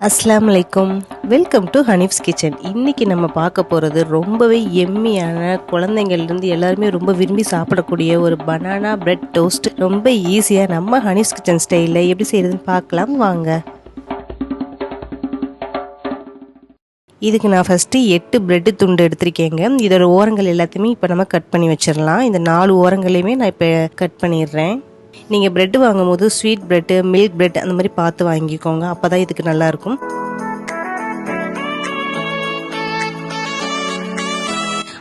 அஸ்ஸலாமு அலைக்கும், welcome to Hanif's kitchen. இன்றைக்கி நம்ம பார்க்க போகிறது ரொம்பவே எம்மியான, குழந்தைங்கள்லேருந்து எல்லாருமே ரொம்ப விரும்பி சாப்பிடக்கூடிய ஒரு பனானா பிரெட் டோஸ்ட். ரொம்ப ஈஸியாக நம்ம ஹனீஃப்ஸ் கிச்சன் ஸ்டைலில் எப்படி செய்கிறதுன்னு பார்க்கலாம் வாங்க. இதுக்கு நான் ஃபஸ்ட்டு 8 பிரெட்டு துண்டு எடுத்திருக்கேங்க. இதோட ஓரங்கள் எல்லாத்தையுமே இப்போ நம்ம கட் பண்ணி வச்சிடலாம். இந்த 4 ஓரங்களையுமே நான் இப்போ கட் பண்ணிடுறேன். நீங்கள் ப்ரெட்டு வாங்கும் போது ஸ்வீட் ப்ரெட்டு, மில்க் ப்ரெட் அந்த மாதிரி பார்த்து வாங்கிக்கோங்க, அப்போ தான் இதுக்கு நல்லாயிருக்கும்.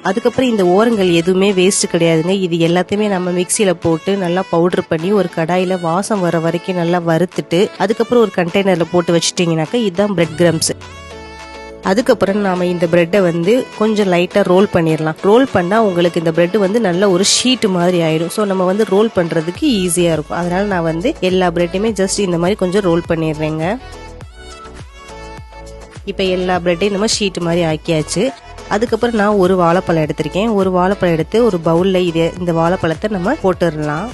அதுக்கப்புறம் இந்த ஓரங்கள் எதுவுமே வேஸ்ட்டு கிடையாதுங்க. இது எல்லாத்தையுமே நம்ம மிக்சியில் போட்டு நல்லா பவுட்ரு பண்ணி ஒரு கடாயில் வாசம் வர வரைக்கும் நல்லா வறுத்துட்டு அதுக்கப்புறம் ஒரு கண்டெய்னரில் போட்டு வச்சுட்டிங்கனாக்கா இதுதான் பிரெட் கிரம்ஸ். அதுக்கப்புறம் நாம் இந்த ப்ரெட்டை கொஞ்சம் லைட்டாக ரோல் பண்ணிடலாம். ரோல் பண்ணால் உங்களுக்கு இந்த ப்ரெட்டு நல்ல ஒரு ஷீட்டு மாதிரி ஆகிடும். ஸோ நம்ம ரோல் பண்ணுறதுக்கு ஈஸியாக இருக்கும். அதனால் நான் எல்லா ப்ரெட்டையுமே ஜஸ்ட் இந்த மாதிரி கொஞ்சம் ரோல் பண்ணிடுறேங்க. இப்போ எல்லா ப்ரெட்டையும் நம்ம ஷீட்டு மாதிரி ஆக்கியாச்சு. அதுக்கப்புறம் நான் ஒரு வாழைப்பழம் எடுத்திருக்கேன். ஒரு வாழைப்பழம் எடுத்து ஒரு பவுலில் இந்த வாழைப்பழத்தை நம்ம போட்டுடலாம்.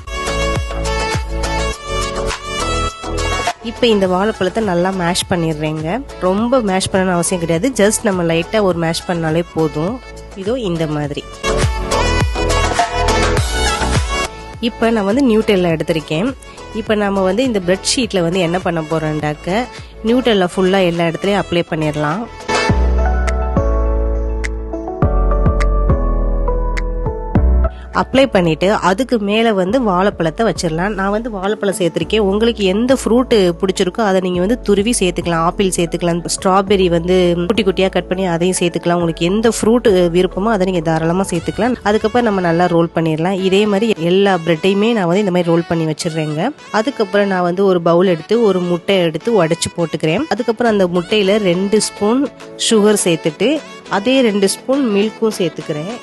இப்போ இந்த வாழைப்பழத்தை நல்லா மேஷ் பண்ணிடுறேங்க. ரொம்ப மேஷ் பண்ணணும்னு அவசியம் கிடையாது, ஜஸ்ட் நம்ம லைட்டாக ஒரு மேஷ் பண்ணாலே போதும். இதோ இந்த மாதிரி. இப்போ நான் நியூட்டெல்லா எடுத்திருக்கேன். இப்போ நம்ம இந்த பிரெட் ஷீட்டில் என்ன பண்ண போகிறோம்டாக்க நியூட்டெல்லா ஃபுல்லாக எல்லா இடத்துலையும் அப்ளை பண்ணிடலாம். அப்ளை பண்ணிவிட்டு அதுக்கு மேலே வாழைப்பழத்தை வச்சிடலாம். நான் வாழைப்பழம் சேர்த்துருக்கேன். உங்களுக்கு எந்த ஃப்ரூட்டு பிடிச்சிருக்கோ அதை நீங்கள் துருவி சேர்த்துக்கலாம். ஆப்பிள் சேர்த்துக்கலாம், ஸ்ட்ராபெரி குட்டி குட்டியாக கட் பண்ணி அதையும் சேர்த்துக்கலாம். உங்களுக்கு எந்த ஃப்ரூட்டு விருப்பமோ அதை நீங்கள் தாராளமாக சேர்த்துக்கலாம். அதுக்கப்புறம் நம்ம நல்லா ரோல் பண்ணிடலாம். இதே மாதிரி எல்லா ப்ரெட்டையுமே நான் இந்த மாதிரி ரோல் பண்ணி வச்சிடுறேங்க. அதுக்கப்புறம் நான் ஒரு பவுல் எடுத்து ஒரு முட்டை எடுத்து உடச்சி போட்டுக்கிறேன். அதுக்கப்புறம் அந்த முட்டையில் 2 ஸ்பூன் சுகர் சேர்த்துட்டு அதே 2 ஸ்பூன் மில்க்கும் சேர்த்துக்கிறேன்.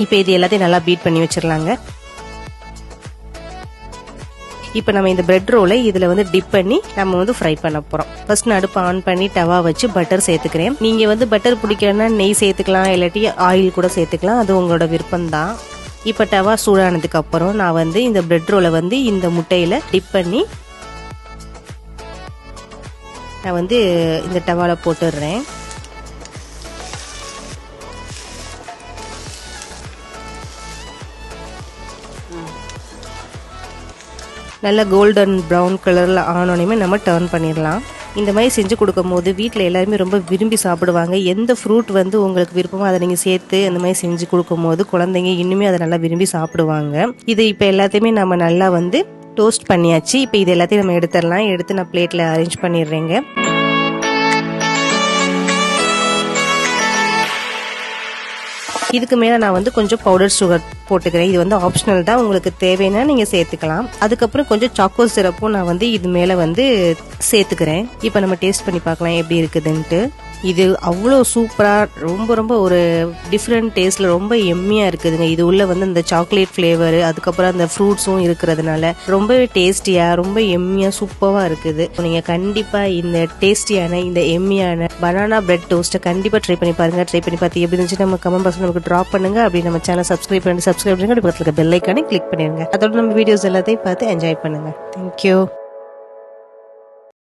இப்போ இது எல்லாத்தையும் நல்லா பீட் பண்ணி வச்சிடலாங்க. இப்போ நம்ம இந்த பிரெட் ரோலை இதில் டிப் பண்ணி நம்ம ஃப்ரை பண்ண போகிறோம். ஃபர்ஸ்ட் நான் அடுப்பு ஆன் பண்ணி டவா வச்சு பட்டர் சேர்த்துக்கிறேன். நீங்கள் பட்டர் பிடிக்கலன்னா நெய் சேர்த்துக்கலாம், இல்லாட்டி ஆயில் கூட சேர்த்துக்கலாம், அது உங்களோட விருப்பம்தான். இப்போ டவா சூடானதுக்கு அப்புறம் நான் இந்த பிரெட் ரோலை இந்த முட்டையில் டிப் பண்ணி நான் இந்த டவாவில் போட்டுடுறேன். நல்லா கோல்டன் ப்ரௌன் கலரில் ஆனோனையுமே நம்ம டர்ன் பண்ணிடலாம். இந்த மாதிரி செஞ்சு கொடுக்கும் போது வீட்டில் எல்லாருமே ரொம்ப விரும்பி சாப்பிடுவாங்க. எந்த ஃப்ரூட் உங்களுக்கு விருப்பமோ அதை நீங்கள் சேர்த்து அந்த மாதிரி செஞ்சு கொடுக்கும் போது குழந்தைங்க இன்னுமே அதை நல்லா விரும்பி சாப்பிடுவாங்க. இது இப்போ எல்லாத்தையுமே நம்ம நல்லா டோஸ்ட் பண்ணியாச்சு. இப்போ இது எல்லாத்தையும் நம்ம எடுத்துடலாம். எடுத்து நான் பிளேட்டில் அரேஞ்ச் பண்ணிடுறேங்க. இதுக்கு மேலே நான் கொஞ்சம் பவுடர் சுகர் போட்டுக்கிறேன். இது ஆப்ஷனல் தான், உங்களுக்கு தேவைன்னா நீங்கள் சேர்த்துக்கலாம். அதுக்கப்புறம் கொஞ்சம் சாக்கோ சிரப்பும் நான் இது மேலே சேர்த்துக்கிறேன். இப்போ நம்ம டேஸ்ட் பண்ணி பார்க்கலாம் எப்படி இருக்குதுன்ட்டு. இது அவ்வளோ சூப்பராக ரொம்ப ரொம்ப ஒரு டிஃப்ரெண்ட் டேஸ்ட்டில் ரொம்ப எம்மியாக இருக்குதுங்க. இது உள்ள இந்த சாக்லேட் ஃப்ளேவர் அதுக்கப்புறம் அந்த ஃப்ரூட்ஸும் இருக்கிறதுனால ரொம்பவே டேஸ்டியாக ரொம்ப எம்மியாக சூப்பராக இருக்குது. நீங்கள் கண்டிப்பாக இந்த டேஸ்டியான இந்த எம்மியான பனானா பிரெட் டோஸ்ட்டை கண்டிப்பாக ட்ரை பண்ணி பாருங்கள். ட்ரை பண்ணி பார்த்து எப்படி இருந்துச்சு நம்ம கமெண்ட் பாக்ஸில் நமக்கு ட்ராப் பண்ணுங்க. அப்படி நம்ம சேனல் சப்ஸ்கிரைப் பண்ணுங்க, பக்கத்தில் இருக்க பெல் ஐக்கானை கிளிக் பண்ணிடுங்க. அதோட நம்ம வீடியோஸ் எல்லாத்தையும் பார்த்து என்ஜாய் பண்ணுங்கள். தேங்க்யூ.